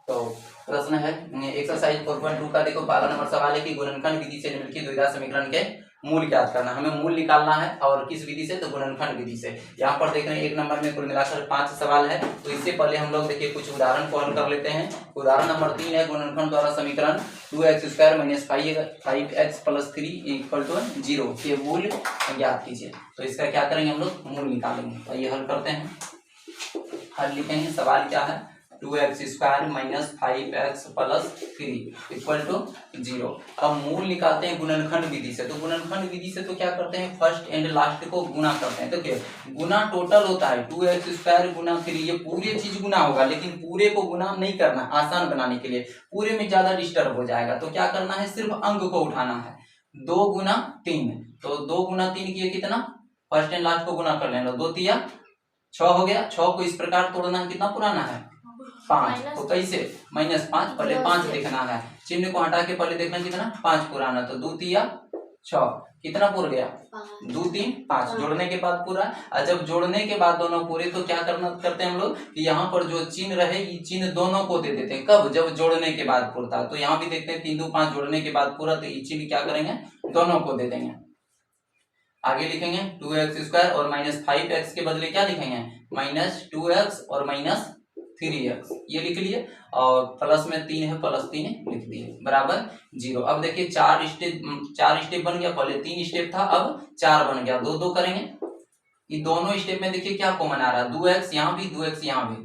तो प्रश्न है एक्सरसाइज 4.2 का देखो, पहला नंबर सवाल है कि गुणनखंड विधि से निम्नलिखित द्विघात समीकरण के मूल ज्ञात करना। हमें मूल निकालना है और किस विधि से, तो गुणनखंड विधि से। यहाँ पर देख रहे हैं एक नंबर में कुल मिलाकर 5 सवाल है। तो इससे पहले हम लोग देखिए कुछ उदाहरण को हल कर लेते हैं। उदाहरण नंबर 3 है गुणनखंड द्वारा समीकरण 2x² - 5x + 3 = 0 के मूल ज्ञात कीजिए। तो इसका क्या करेंगे, हम लोग मूल निकालेंगे। तो ये हल करते हैं। हल लिखेंगे, सवाल क्या है, 2x² - 5x + 3 = 0। अब मूल निकालते हैं गुणनखंड विधि से। तो गुणनखंड विधि से तो क्या करते हैं, फर्स्ट एंड लास्ट को गुना करते हैं। तो क्या गुना टोटल होता है 2x² × 3, ये पूरे चीज गुना होगा, लेकिन पूरे को गुना नहीं करना, आसान बनाने के लिए। पूरे में ज्यादा डिस्टर्ब हो जाएगा, तो क्या करना है, सिर्फ अंक को उठाना है। 2 × 3, तो 2 × 3 किए कितना, फर्स्ट एंड लास्ट को गुना कर लेना, 2 × 3 = 6 हो गया। 6 को इस प्रकार तोड़ना है, कितना पुराना है, 5। तो कैसे, -5, पहले 5 देखना है, चिन्ह को हटा के पहले देखना कितना, 5 पुराना। तो 2 × 3 = 6, कितना पूरा गया, 2 × 3 = 5, जोड़ने के बाद पूरा। और जब जोड़ने के बाद दोनों पूरे, तो क्या करते हैं हम लोग कि यहाँ पर जो चिन्ह रहे, ये चिन्ह दोनों को दे देते हैं। कब, जब जोड़ने के बाद पूरता। तो यहाँ भी देखते हैं 3 × 2 = 5, जोड़ने के बाद पूरा, तो ये चिन्ह क्या करेंगे, दोनों को दे देंगे। आगे लिखेंगे 2x² और -5x के बदले क्या लिखेंगे, -2x और -3x, ये लिख लिए। और प्लस में 3 है, +3 लिख दिए, बराबर 0। अब देखिए 4 स्टेप बन गया, पहले 3 स्टेप था, अब 4 बन गया। 2 2 करेंगे, ये दोनों स्टेप में देखिए क्या कॉमन आ रहा है, 2x यहाँ भी, 2x यहाँ भी,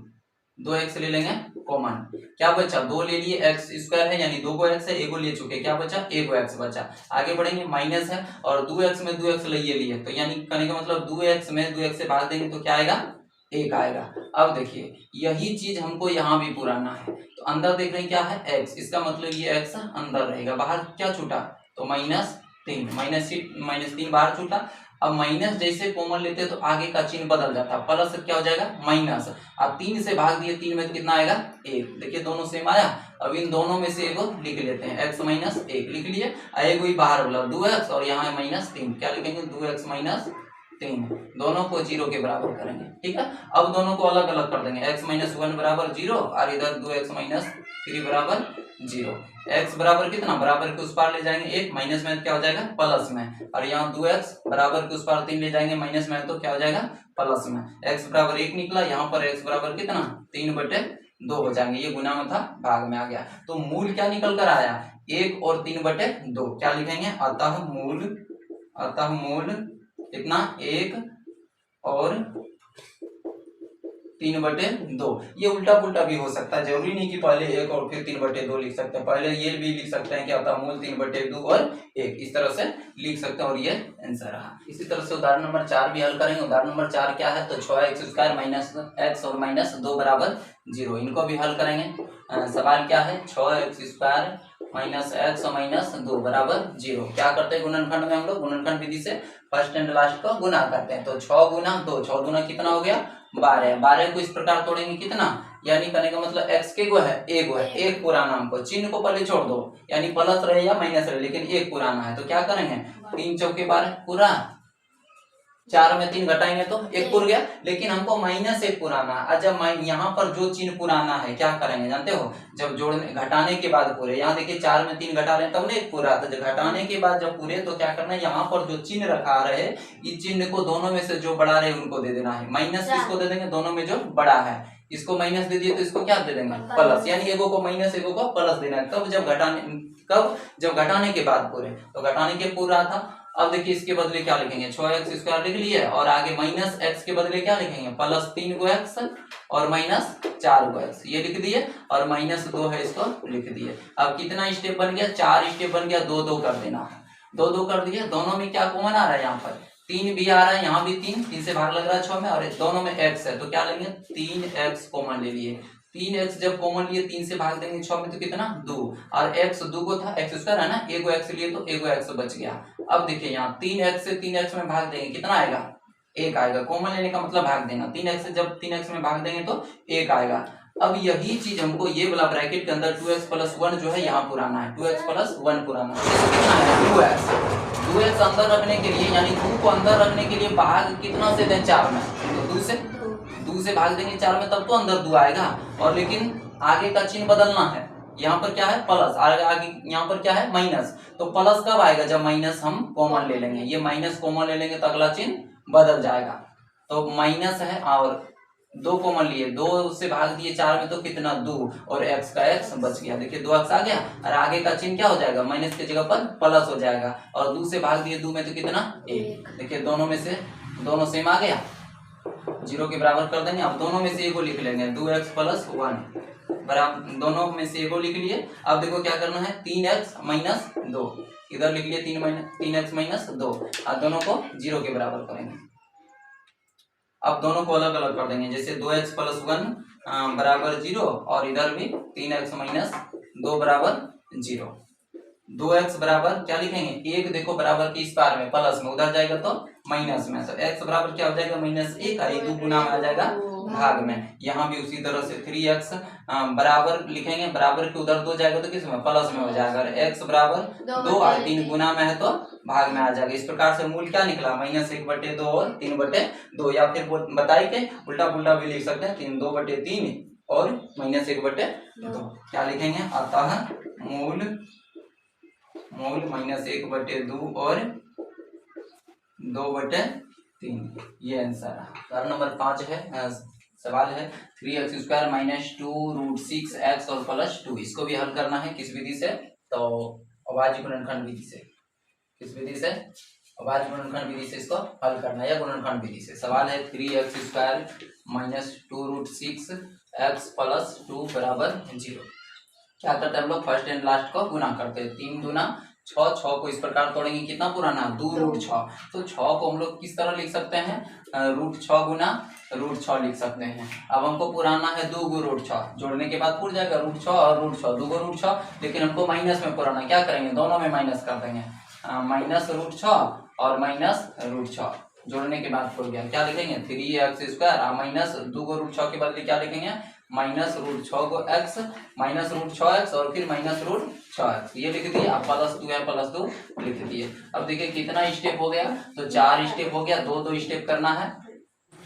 2x ले लेंगे कॉमन। क्या बचा, 2 ले लिए, x² है यानी 2 को x है, 1 को ले चुके, क्या बचा, 1 को x बचा। आगे बढ़ेंगे, माइनस है और 2x में 2x ले लिए, तो यानी कहने का मतलब 2x में 2x से भाग देंगे तो क्या आएगा, 1 आएगा। अब देखिए यही चीज हमको यहाँ भी पुराना है। तो अंदर देख रहे हैं क्या है, x, इसका मतलब ये x अंदर रहेगा, बाहर क्या छूटा, तो -3 बाहर छूटा। अब माइनस जैसे कॉमन लेते हैं तो आगे का चिन्ह बदल जाता है, प्लस क्या हो जाएगा, माइनस। अब 3 से भाग दिए, 3 में तो कितना आएगा, 1। देखिए दोनों सेम आया। अब इन दोनों में से एगो लिख लेते हैं, x - 1 लिख लिए। एगो ही बाहर बोला 2x और यहाँ है -3, क्या लिखेंगे, 2x - 3, दोनों को 0 के बराबर करेंगे, ठीक है। अब दोनों को अलग अलग कर देंगे, x - 1 = 0 और इधर 2x - 3 = 0। x बराबर कितना, बराबर के उस पार ले जाएंगे 1, माइनस में क्या हो जाएगा, प्लस में। और यहाँ 2x बराबर के उस पार 3 ले जाएंगे, माइनस में तो क्या हो जाएगा, प्लस में। x बराबर 1 निकला, यहाँ पर x बराबर कितना, 3/2 हो जाएंगे। ये गुना में था, भाग में आ गया। तो मूल क्या निकल कर आया, 1 और 3/2। क्या लिखेंगे, अतः मूल कितना, 1 और 3/2। ये उल्टा पुल्टा भी हो सकता है, जरूरी नहीं कि पहले 1 और फिर 3/2 लिख सकते हैं। पहले ये भी लिख सकते हैं, क्या होता है, मूल 3/2 और 1, इस तरह से लिख सकते हैं। और ये आंसर रहा। इसी तरह से उदाहरण नंबर 4 भी हल करेंगे। उदाहरण नंबर 4 क्या है, तो 6x² - x और -2 = 0, इनको भी हल करेंगे। सवाल क्या है, 6x² - x और -2 = 0। क्या करते हैं गुणनखंड में, हम लोग गुणनखंड विधि से फर्स्ट एंड लास्ट को गुना करते हैं। तो 6 × 2, 6 दूना कितना हो गया, 12। 12 को इस प्रकार तोड़ेंगे कितना, यानी कहने का मतलब x के गो है, 1 है, 1 पुराना हमको, चिन्ह को पहले छोड़ दो, यानी प्लस रहे या माइनस रहे, लेकिन 1 पुराना है। तो क्या करेंगे, 3 × 4 = 12 पूरा, 4 में 3 घटाएंगे तो 1 पुर गया, लेकिन हमको -1 पुराना है। जब यहाँ पर जो चिन्ह पुराना है, क्या करेंगे जानते हो, जब जोड़ने घटाने के बाद पूरे, यहाँ देखिए 4 में 3 घटा रहे हैं तब ना 1 पूरा, तो जब घटाने के बाद जब पूरे, तो क्या करना है, यहाँ पर जो चिन्ह रखा रहे, इस चिन्ह को दोनों में से जो बड़ा रहे उनको दे देना है। माइनस किसको दे देंगे, दोनों में जो बड़ा है, इसको माइनस दे दिए तो इसको क्या दे देंगे, प्लस, यानी एगो को माइनस एगो को प्लस देना है। तब जब घटाने के बाद पूरे, तो घटाने के पूरा था। अब देखिए इसके बदले क्या लिखेंगे, 6x² लिख लिए और आगे -x के बदले क्या लिखेंगे, +3 को x और -4 को x, ये लिख दिए। और -2 है, इसको लिख दिए। अब कितना स्टेप बन गया, 4 स्टेप बन गया, 2 2 कर देना है, 2 2 कर दिए। दोनों में क्या कॉमन आ रहा है, यहाँ पर 3 भी आ रहा है, यहाँ भी 3 से भाग लग रहा है 6 में, और दोनों में x है, तो क्या लेंगे, 3x कॉमन ले लिए। 3x जब कॉमन लिए, 3 से भाग देंगे 6 में तो कितना, 2, और x 2 को था, x² है ना, 1 को x लिए तो 1 को x बच गया। अब देखिए यहाँ 3x से 3x में भाग देंगे, कितना आएगा, 1 आएगा। कॉमन लेने का मतलब भाग देना, 3x से जब 3x में भाग देंगे तो 1 आएगा। अब यही चीज हमको ये वाला ब्रैकेट के अंदर 2x + 1 जो है यहाँ पुराना है, 2x + 1 पुराना है, कितना है 2x अंदर रखने के लिए, यानी 2 को अंदर रखने के लिए भाग कितना से दें, 4 में, तो 2 2 से भाग देंगे 4 में तब तो अंदर 2 आएगा, और लेकिन आगे का चिन्ह बदलना है। यहाँ पर क्या है प्लस, आगे यहाँ पर क्या है माइनस, तो प्लस कब आएगा जब माइनस हम कॉमन ले लेंगे, ये माइनस कॉमन ले लेंगे तो अगला चिन्ह बदल जाएगा। तो माइनस है और 2 कॉमन लिए, 2 से भाग दिए 4 में तो कितना 2, और x का x बच गया, देखिए 2x आ गया, और आगे का चिन्ह क्या हो जाएगा माइनस की जगह पर प्लस हो जाएगा, और 2 से भाग दिए 2 में तो कितना 1, देखिए दोनों सेम आ गया, 0 के बराबर कर देंगे। अब दोनों में से एक को लिख लेंगे 2x प्लस 1 बराबर, दोनों में से एक को लिख लिए। अब देखो क्या करना है 3x माइनस 2, इधर लिख लिए 3x माइनस 2, और दोनों को 0 के बराबर करेंगे। अब दोनों को अलग अलग कर देंगे, जैसे 2x प्लस 1 बराबर 0, और इधर भी 3x माइनस 2 बराबर 0। 2x बराबर क्या लिखेंगे 1, देखो बराबर की इस पार में प्लस में, उधर जाएगा तो माइनस में, तो x बराबर क्या हो जाएगा -1, और ये 2 गुना में आ जाएगा भाग में। यहाँ भी उसी तरह से 3x बराबर लिखेंगे, बराबर के उधर 2 जाएगा तो किस में प्लस में हो जाएगा, और x बराबर 2 और 3 गुना में है तो भाग में आ जाएगा। इस प्रकार से मूल क्या निकला -1/2 और 3/2, या फिर बताइए कि उल्टा पुल्टा भी लिख सकते हैं 2/3 और -1/2। क्या लिखेंगे अतः मूल -1/2 और 2/3, ये आंसर है। सवाल नंबर 5 है, सवाल है 3x² - 2√6x और +2, इसको भी हल करना है किस विधि से, तो अभाज्य गुणनखंड विधि से। किस विधि से, अभाज्य गुणनखंड विधि से इसको हल करना है, या गुणनखंड विधि से। सवाल है 3x² - 2√6x +2 बराबर 0। क्या करते हैं हम लोग फर्स्ट एंड लास्ट को गुना करते हैं, 3 दूना 6, 6 को इस प्रकार तोड़ेंगे, कितना पुराना 2√6, तो 6 को हम लोग किस तरह लिख सकते हैं √6 गुना √6 लिख सकते हैं। अब हमको पुराना है 2 × √6, जोड़ने के बाद पुर जाएगा √6 और √6, 2 × √6, लेकिन हमको माइनस में पुराना, क्या करेंगे दोनों में माइनस कर देंगे, -√6 और -√6, जोड़ने के बाद पुर गया, क्या लिखेंगे 3x² माइनस 2 × √6 के बदले क्या लिखेंगे -√6 को x, -√6x और फिर -√6x, ये लिख दिए। अब +2 है +2 लिख दिए। अब देखिए कितना स्टेप हो गया, तो 4 स्टेप हो गया, 2 स्टेप करना है।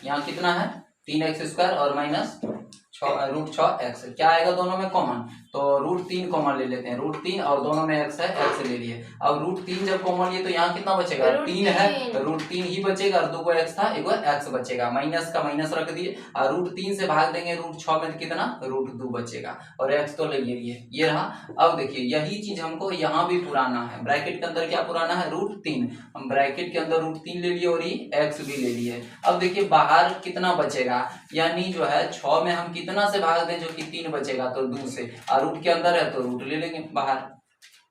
यहाँ कितना है 3x² और -√6x, क्या आएगा दोनों में कॉमन, तो √3 कॉमन ले लेते हैं, √3 और दोनों में x है, x ले लिए। अब √3 जब कॉमन लिए तो यहाँ कितना बचेगा 3 है, तो √3 ही बचेगा, और 2 को x था, 1 x बचेगा, माइनस का माइनस रख दिए, और √3 से भाग देंगे √6 में तो कितना √2 बचेगा, और x तो ले लिए, ये रहा। अब देखिए यही चीज हमको यहाँ भी पुराना है, ब्रैकेट के अंदर क्या पुराना है √3, हम ब्रैकेट के अंदर √3 ले लिए और ये x भी ले लिए। अब देखिए बाहर कितना बचेगा, यानी जो है 6 में हम कितना से भाग दें, जो कि 3 बचेगा, तो 2 से, और रूट के अंदर है तो रूट ले लेंगे बाहर,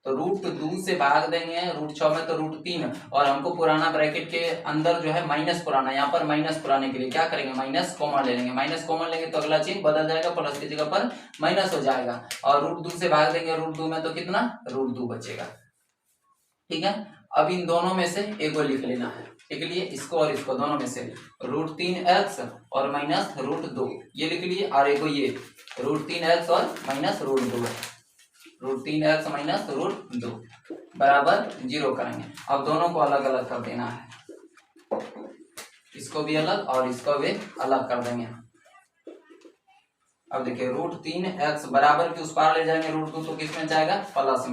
तो √2 से भाग देंगे √6 में तो √3, और हमको पुराना ब्रैकेट के अंदर जो है माइनस पुराना, यहाँ पर माइनस पुराने के लिए क्या करेंगे माइनस कॉमन ले लेंगे, माइनस कॉमन लेंगे तो अगला चिन्ह बदल जाएगा, प्लस की जगह पर माइनस हो जाएगा, और √2 से भाग देंगे √2 में तो कितना √2 बचेगा। ठीक है, अब इन दोनों में से एक को लिख लेना है, एक लिए इसको और इसको, दोनों में से √3x और -√2 ये लिख लिए, और एक ये √3x और -√2, √3x -√2 बराबर 0 करेंगे। अब दोनों को अलग अलग कर देना है, इसको भी अलग और इसको भी अलग कर देंगे। अब देखिए √3x बराबर के उस पार ले जाएंगे, √2 तो किस में जाएगा प्लस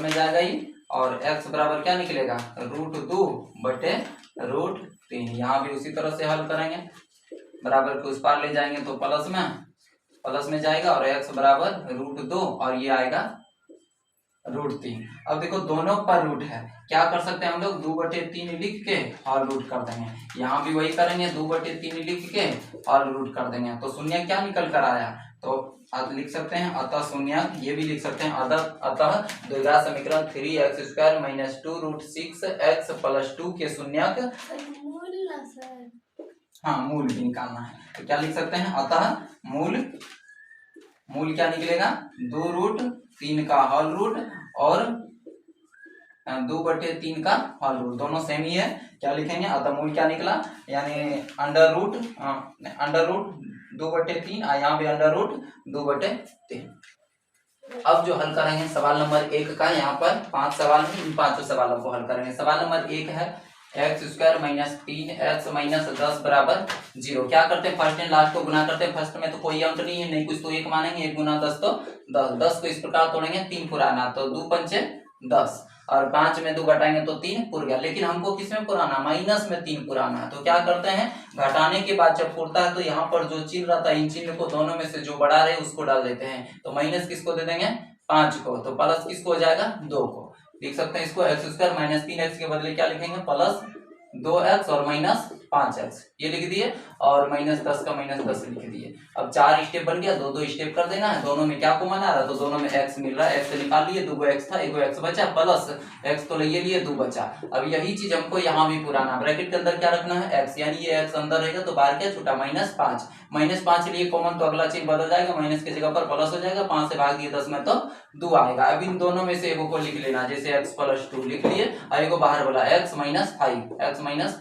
में जाएगा ये, और x बराबर क्या निकलेगा √2/√3, यहाँ भी उसी तरह से हल करेंगे, बराबर के उस पार ले जाएंगे तो प्लस में जाएगा, और x बराबर √2 और ये आएगा √3। अब देखो दोनों पर रूट है, क्या कर सकते हैं हम लोग 2/3 लिख के और रूट कर देंगे, यहाँ भी वही करेंगे 2/3 लिख के और रूट कर देंगे, तो शून्य क्या निकल कर आया, तो लिख सकते हैं अतः शून्य, ये भी लिख सकते हैं अतः द्विघात समीकरण 3x² - 2√6x + 2 के शून्यक, हाँ मूल भी निकालना है, तो क्या लिख सकते हैं अतः मूल क्या निकलेगा 2√3 का होल रूट और 2/3 का होल रूट, दोनों सेम ही है, क्या लिखेंगे अतः मूल क्या निकला, यानी अंडर रूट 2/3, यहाँ भी अंडर रूट 2/3। अब जो हल करेंगे सवाल नंबर 1 का, यहाँ पर 5 सवाल हैं, इन 5 सवालों को हल करेंगे। सवाल नंबर 1 है x square minus 3x minus 10 बराबर 0। क्या करते हैं, फर्स्ट एंड लास्ट को गुना करते हैं। फर्स्ट में तो कोई अंक नहीं है, नहीं कुछ तो एक मानेंगे, 1 गुना 10 तो 10। 10 को इस प्रकार तोड़ेंगे, 3 पुराना तो 2 पंचे 10 और 5 में 2 घटाएंगे तो 3 पुर गया। लेकिन हमको किसमें पुराना, माइनस में 3 पुराना है। तो क्या करते हैं, घटाने के बाद जब पुरता है तो यहाँ पर जो चिन्ह रहता है इन चिन्ह को दोनों में से जो बड़ा रहे उसको डाल देते हैं। तो माइनस किसको दे देंगे, 5 को, तो प्लस किसको हो जाएगा, 2 को। लिख सकते हैं इसको एक्स स्क्वायर माइनस 3x के बदले क्या लिखेंगे, प्लस 2x और माइनस 5x, ये लिख दिए, और माइनस 10 का माइनस 10 लिख दिए। अब 4 स्टेप बन गया, 2 स्टेप कर देना है। दोनों में क्या कॉमन आ रहा है, तो दोनों में x मिल रहा है, x निकाल लिए, 2 x था, 1 x बचा, प्लस x तो ले लिए 2 बचा। अब यही चीज हमको यहाँ भी पुराना, ब्रैकेट के अंदर क्या रखना है, x, यानी ये x अंदर रहेगा तो बाहर क्या छूटा, -5। -5 लिए कॉमन तो अगला चिन्ह बदल जाएगा, माइनस की जगह पर प्लस हो जाएगा, 5 से भाग दिए 10 में तो 2 आएगा। अब इन दोनों में से एक को लिख लेना, जैसे x + 2 लिख लिए, और एक बाहर बोला x -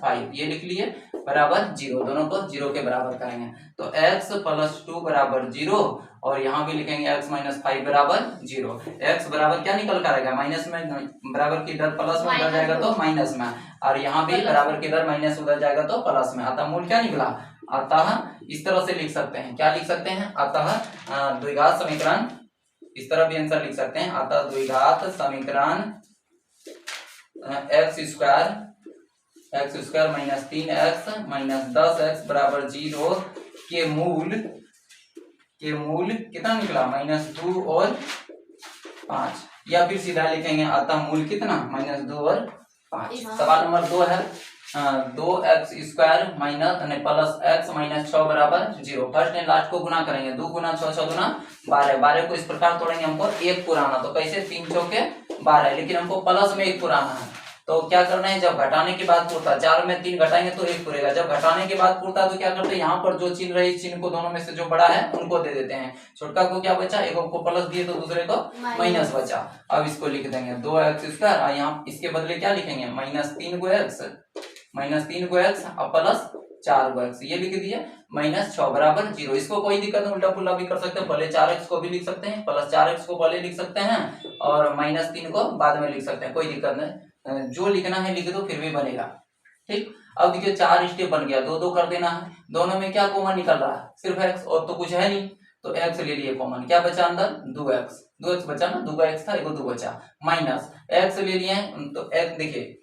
5 ये लिख लिए बराबर 0। दोनों को 0 के बराबर करेंगे तो x + 2 बराबर 0, और यहाँ भी लिखेंगे x - 5 बराबर 0। x बराबर क्या निकल कर आएगा, माइनस में बराबर की इधर प्लस में उधर जाएगा तो माइनस में, और यहाँ भी बराबर की इधर माइनस उधर जाएगा तो प्लस में। अतः मूल क्या निकला, अतः इस तरह से लिख सकते हैं, क्या लिख सकते हैं, अतः द्विघात समीकरण, इस तरह भी आंसर लिख सकते हैं। अतः द्विघात समीकरण x square minus 3x minus 10x बराबर 0 के मूल कितना निकला, -2 और 5, या फिर सीधा लिखेंगे अतः मूल कितना, -2 और 5। सवाल नंबर 2 है 2x square minus plus x minus 6 बराबर 0। फर्स्ट एंड लास्ट को गुना करेंगे, 2 गुना 6, 6 गुना 12। 12 को इस प्रकार तोड़ेंगे, हमको 1 पुराना, तो कैसे 3 चौके 12, लेकिन हमको प्लस में 1 पुराना है। तो क्या करना है, जब घटाने के बाद पुरता, 4 में 3 घटाएंगे तो 1 पुरेगा। जब घटाने के बाद पुरता तो क्या करते हैं, यहाँ पर जो चिन्ह रहे इस चिन्ह को दोनों में से जो बड़ा है उनको दे देते हैं। छोटका को क्या बचा, एक को प्लस दिए तो दूसरे को माइनस बचा। अब इसको लिख देंगे 2x स्क्वायर, और यहाँ इसके बदले क्या लिखेंगे, -3 को x और प्लस 4 को x, ये लिख दिए, -6 बराबर 0। इसको कोई दिक्कत नहीं, उल्टा पुल्ला भी कर सकते हैं, पहले 4x को भी लिख सकते हैं, प्लस 4x को पहले लिख सकते हैं, और -3 को बाद में लिख सकते हैं, कोई दिक्कत नहीं, जो लिखना है लिख दो फिर भी बनेगा। ठीक, अब देखिए 4 स्टेप बन गया, 2 कर देना है। दोनों में क्या कॉमन निकल रहा है, सिर्फ x, और तो कुछ है नहीं, तो x ले लिए कॉमन, क्या बचा अंदर, 2x बचा ना, 2 का x था, 1 2 बचा, माइनस x ले लिए, तो x देखिए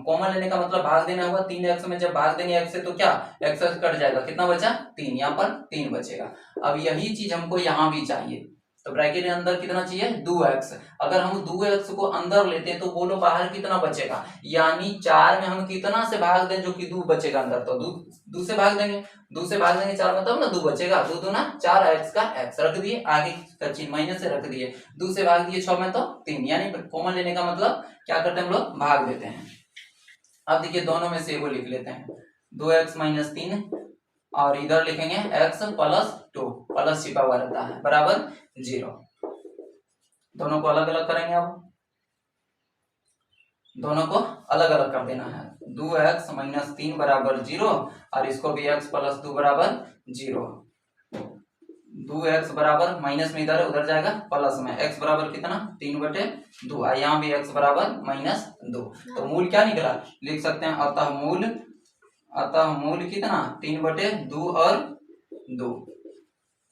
कॉमन लेने का मतलब भाग देना होगा। 3x में जब भाग देंगे x से तो क्या x कट जाएगा, कितना बचा 3, यहाँ पर 3 बचेगा। अब यही चीज हमको यहाँ भी चाहिए, तो ब्रैकेट के अंदर कितना चाहिए, 2x। अगर हम 2x को अंदर लेते हैं तो बोलो बाहर कितना बचेगा, यानी 4 में हम कितना से भाग दें जो कि 2 बचेगा अंदर, तो 2 से भाग देंगे, 4 में तब ना 2 बचेगा, 2 दूना 4, x का x रख दिए, आगे का चिन्ह माइनस से रख दिए, 2 से भाग दिए 6 में तो 3, यानी कॉमन लेने का मतलब क्या करते हैं हम लोग, भाग देते हैं। अब देखिए दोनों में से एगो लिख लेते हैं, 2x - 3, और इधर लिखेंगे x + 2, प्लस छिपा हुआ रहता है, बराबर 0। दोनों को अलग अलग करेंगे, अब दोनों को अलग अलग कर देना है। 2x - 3 बराबर 0, और इसको भी x + 2 बराबर 0। 2x बराबर माइनस में इधर उधर जाएगा, प्लस में x बराबर कितना 3/2, और यहाँ भी x बराबर -2। तो मूल क्या निकला, लिख सकते हैं अतः मूल कितना 3/2 और 2,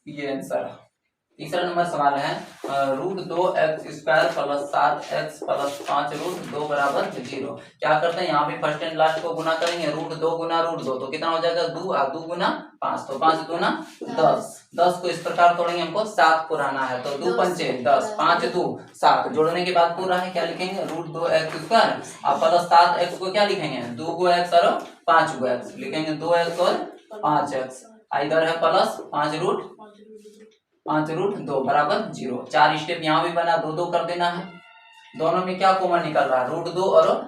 ये आंसर। तीसरा नंबर सवाल है √2x² + 7x + 5 √2 बराबर 0। क्या करते हैं, यहाँ पे फर्स्ट एंड लास्ट को गुना करेंगे, √2 गुना √2 तो कितना हो जाएगा 2, और 2 गुना 5 तो 5 दूना 10। 10 को इस प्रकार तोड़ेंगे, हमको 7 पुराना है, तो 2 पंचे 10, 5 2 7, जोड़ने के बाद पूरा है, क्या लिखेंगे √2x² और प्लस 7x को क्या लिखेंगे 2x और 5x लिखेंगे, 2x और 5x, इधर है प्लस 5√2 बराबर 0। 4 स्टेप यहाँ भी बना, 2 2 कर देना है। दोनों में क्या कॉमन निकल रहा है, √2 और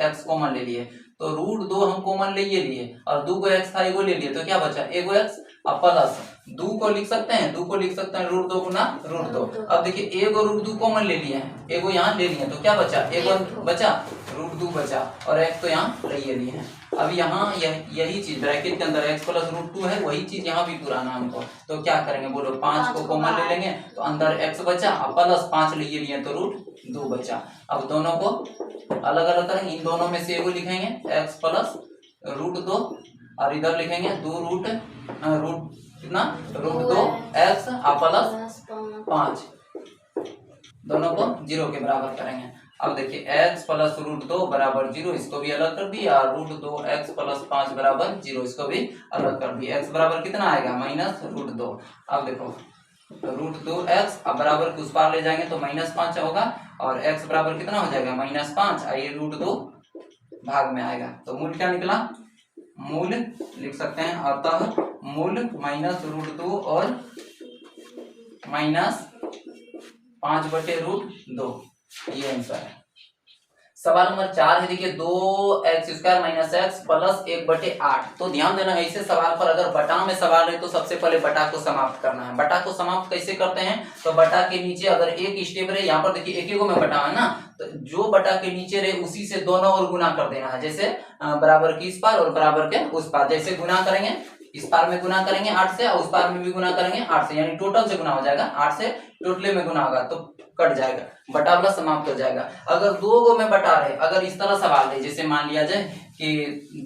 x कॉमन ले लिए, तो √2 हम कॉमन ले लिए, और 2 को x था, एगो ले लिए, तो क्या बचा एगो x और प्लस 2 को लिख सकते हैं, √2 गुना √2। अब देखिए एगो √2 कॉमन ले लिए हैं, एगो यहाँ ले लिए, तो क्या बचा एगो बचा √2 2 बचा और x तो यहाँ लिए नहीं है। अब यहाँ यही चीज ब्रैकेट के अंदर x प्लस रूट 2 है, वही चीज यहाँ भी पुराना हमको, तो क्या करेंगे बोलो, 5 को कॉमन ले लेंगे तो अंदर x बचा और प्लस 5 लिए लिए तो रूट 2 बचा। अब दोनों को अलग अलग करेंगे, इन दोनों में से एगो लिखेंगे x प्लस रूट 2 और इधर लिखेंगे 2 रूट कितना रूट 2 x प्लस 5, दोनों को 0 के बराबर करेंगे। अब देखिए x प्लस रूट 2 बराबर 0, इसको भी अलग कर दिया, रूट 2 x प्लस 5 बराबर 0, इसको भी अलग कर दिया। x बराबर कितना आएगा माइनस रूट 2। अब देखो रूट 2x अब बराबर के उस पार ले जाएंगे तो माइनस 5 होगा और x बराबर कितना हो जाएगा माइनस 5, ये रूट 2 भाग में आएगा। तो मूल क्या निकला, मूल लिख सकते हैं अतः मूल माइनस रूट 2 और माइनस 5 बटे रूट 2, ये आंसर है। सवाल नंबर 4 है, देखिए 2x² माइनस x प्लस 1/8। तो ध्यान देना है, ऐसे सवाल पर अगर बटा में सवाल है तो सबसे पहले बटा को समाप्त करना है। बटा को समाप्त कैसे करते हैं, तो बटा के नीचे अगर एक स्टेप रहे, यहाँ पर देखिए एक को में बटा है ना, तो जो बटा के नीचे रहे उसी से दोनों ओर गुना कर देना है। जैसे बराबर की इस पार और बराबर के उस पार, जैसे गुना करेंगे, इस पार में गुना करेंगे 8 से और उस पार में भी गुना करेंगे 8 से, यानी टोटल से गुना हो जाएगा, 8 से टोटले में गुना होगा तो कट जाएगा, बटा वाला समाप्त हो जाएगा। अगर 2 गो में बटा रहे, अगर इस तरह सवाल है, जैसे मान लिया जाए कि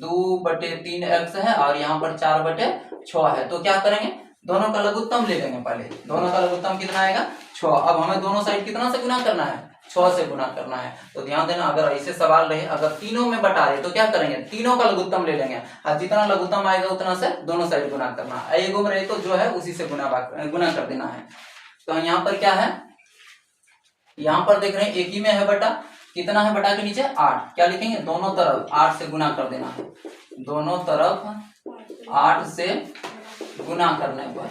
2/3x है और यहाँ पर 4/6 है, तो क्या करेंगे, दोनों का लघुत्तम ले लेंगे। पहले दोनों का लघुत्तम कितना आएगा 6। अब हमें दोनों साइड कितना से गुना करना है, 6 से गुना करना है। तो ध्यान देना, अगर ऐसे सवाल रहे, अगर तीनों में बटा रहे तो क्या करेंगे, तीनों का लघुत्तम ले लेंगे और जितना लघुत्तम आएगा उतना से दोनों साइड गुना करना है। एक में रहे तो जो है उसी से गुना कर देना है। तो यहाँ पर क्या है, यहाँ पर देख रहे हैं एक ही में है बटा, कितना है बटा के नीचे 8, क्या लिखेंगे, दोनों तरफ 8 से गुना कर देना है, दोनों तरफ 8 से गुना करने पर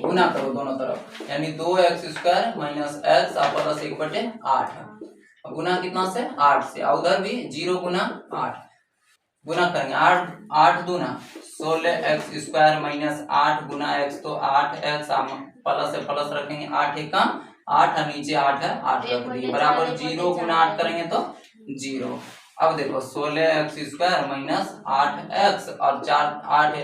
गुना करो दोनों तरफ, यानी 2x² माइनस x प्लस 1/8। गुना कितना से 8 से, उधर भी 0 गुना 8 गुना करेंगे, 8 दूना 16x² माइनस 8 गुना x, तो 8x प्लस से प्लस रखेंगे, 8 एक काम 8 है, नीचे 8 है, 8 रख दिए, बराबर 0 गुना 8 करेंगे तो 0। अब देखो 16x² माइनस 8x और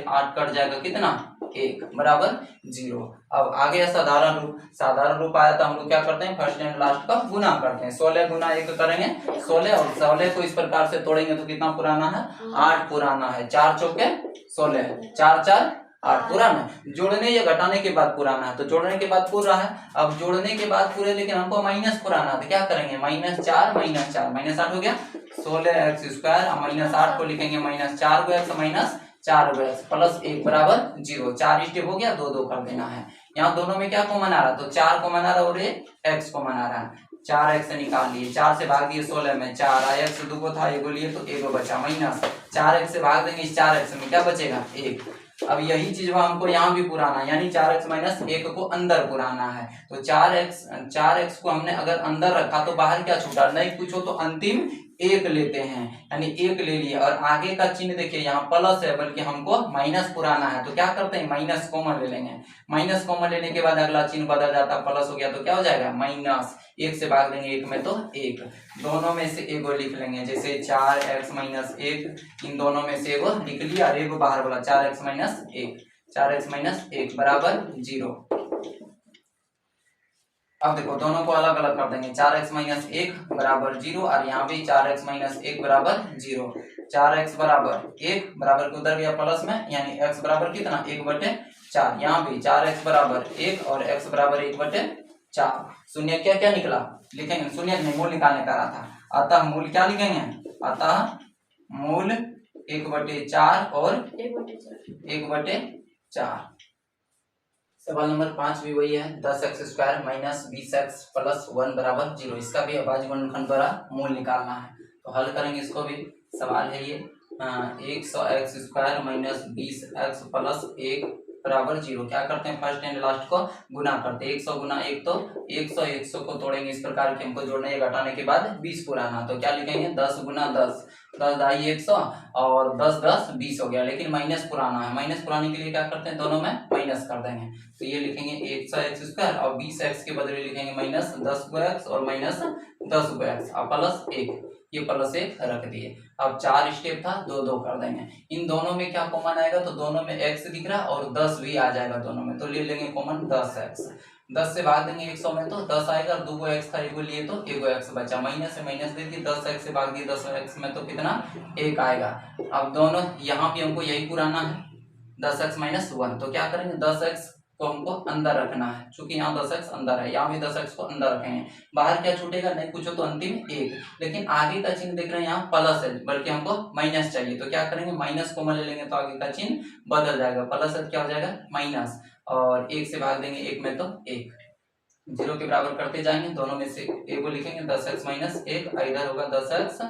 8 कट जाएगा कितना 1 बराबर 0। अब आगे साधारण रूप आया तो हम लोग क्या करते हैं, फर्स्ट एंड लास्ट का गुना करते हैं। 16 गुना 1 करेंगे 16 और 16 को इस प्रकार से तोड़ेंगे तो कितना पुराना है 8 पुराना है, 4 चौके 16, 4 4 8 पुराना, जोड़ने या घटाने के बाद पुराना है, तो जोड़ने के बाद पूरा है। अब जोड़ने के बाद पूरे, लेकिन हमको माइनस पुराना है तो क्या करेंगे, -4 माइनस 8 हो गया 16x² माइनस 8 को लिखेंगे -4 को x माइनस 4 को x प्लस 1 बराबर 0। 4 स्टेप हो गया, 2 2 कर देना है। यहाँ दोनों में क्या कॉमन आ रहा है, तो 4 कॉमन आ रहा है और ये x कॉमन आ रहा है, 4x निकाल लिए, 4 से भाग दिए 16 में 4 आया, x 2 को था एगो लिए तो एगो बचा, माइनस 4x से भाग देंगे इस 4x में क्या बचेगा 1। अब यही चीज हमको यहाँ भी पुराना, यानी 4x माइनस 1 को अंदर पुराना है, तो 4x को हमने अगर अंदर रखा तो बाहर क्या छूटा, नहीं पूछो तो अंतिम 1 लेते हैं, यानी 1 ले लिए और आगे का चिन्ह देखिए यहाँ प्लस है, बल्कि हमको माइनस पुराना है, तो क्या करते हैं माइनस कॉमन ले लेंगे। माइनस कॉमन लेने के बाद अगला चिन्ह बदल जाता, प्लस हो गया तो क्या हो जाएगा माइनस, 1 से भाग देंगे 1 में तो 1, दोनों में से एगो लिख लेंगे, जैसे 4x माइनस 1, इन दोनों में से एगो लिख लिया और एगो बाहर बोला 4x माइनस 1 बराबर 0। अब देखो दोनों को अलग अलग कर देंगे, 4x माइनस 1 बराबर 0 और यहाँ भी 4x माइनस 1 बराबर 0। 4x बराबर 1 बराबर के उधर गया प्लस में, यानी x बराबर कितना 1/4, यहाँ भी 4x बराबर 1 और x बराबर 1/4। शून्य क्या निकला, लिखेंगे शून्य नहीं, मूल निकालने का रहा था, अतः मूल क्या लिखेंगे, अतः मूल 1/4 और 1/4। सवाल नंबर 5 भी वही है, 10x² माइनस 20x प्लस 1 बराबर 0, इसका भी अभाज्य गुणनखंड द्वारा मूल निकालना है, तो हल करेंगे इसको भी। सवाल है ये 100x² माइनस 20x प्लस 1 बराबर 0, क्या करते हैं फर्स्ट एंड लास्ट को गुना करते हैं, 100 गुना 1 तो 100 को तोड़ेंगे इस प्रकार के, हमको जोड़ने या घटाने के बाद 20 पुराना, तो क्या लिखेंगे 10 गुना 10 10 ढाई 100 और 10 10 20 हो गया, लेकिन माइनस पुराना है। माइनस पुराने के लिए क्या करते हैं, दोनों में माइनस कर देंगे। तो ये लिखेंगे 100 एक्स स्क्वायर और 20 एक्स के बदले लिखेंगे माइनस 10 को एक्स और माइनस 10 को एक्स और प्लस 1, ये प्लस 1 रख दिए। अब 4 स्टेप था, 2 2 कर देंगे। इन दोनों में क्या कॉमन आएगा, तो दोनों में x दिख रहा और 10 भी आ जाएगा दोनों में, तो ले लेंगे कॉमन 10x। 10 से भाग देंगे 100 में तो 10 आएगा, 2 को x था, 1 को लिए तो 1 को x बचा, माइनस से माइनस दे दिए, 10x से भाग दिए 10x में तो कितना 1 आएगा। अब दोनों यहाँ भी हमको यही पुराना है 10x माइनस 1, तो क्या करेंगे 10x को हमको अंदर रखना है, क्योंकि यहाँ 10x अंदर है, यहाँ भी 10x को अंदर रखेंगे। बाहर क्या छूटेगा, नहीं पूछो तो अंतिम 1, लेकिन आगे का चिन्ह देख रहे हैं यहाँ प्लस है, बल्कि हमको माइनस चाहिए, तो क्या करेंगे माइनस को ले लेंगे तो आगे का चिन्ह बदल जाएगा, प्लस है क्या हो जाएगा माइनस, और 1 से भाग देंगे 1 में तो 1, 0 के बराबर करते जाएंगे, दोनों में से एक को लिखेंगे 10x माइनस 1, इधर होगा 10x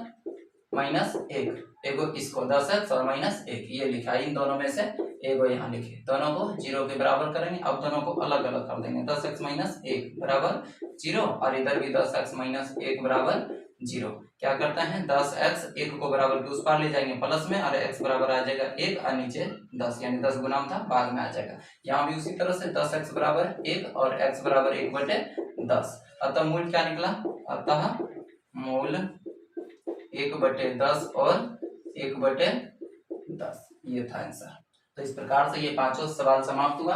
माइनस 1, एगो इसको 10x और माइनस 1 ये लिखा, इन दोनों में से एगो यहाँ लिखे, दोनों को 0 के बराबर करेंगे। अब दोनों को अलग अलग कर देंगे, 10x माइनस 1 बराबर 0 और इधर भी 10x माइनस 1 बराबर 0। क्या करते हैं 10x 1 को बराबर के उस पार ले जाएंगे प्लस में, और x बराबर आ जाएगा 1 और नीचे 10, यानी 10 गुना था बाद में आ जाएगा। यहाँ भी उसी तरह से 10x बराबर 1 और x बराबर 1/10, अतः मूल क्या निकला, अतः मूल 1/10 और 1/10, ये था आंसर। तो इस प्रकार से ये पांचों सवाल समाप्त हुआ।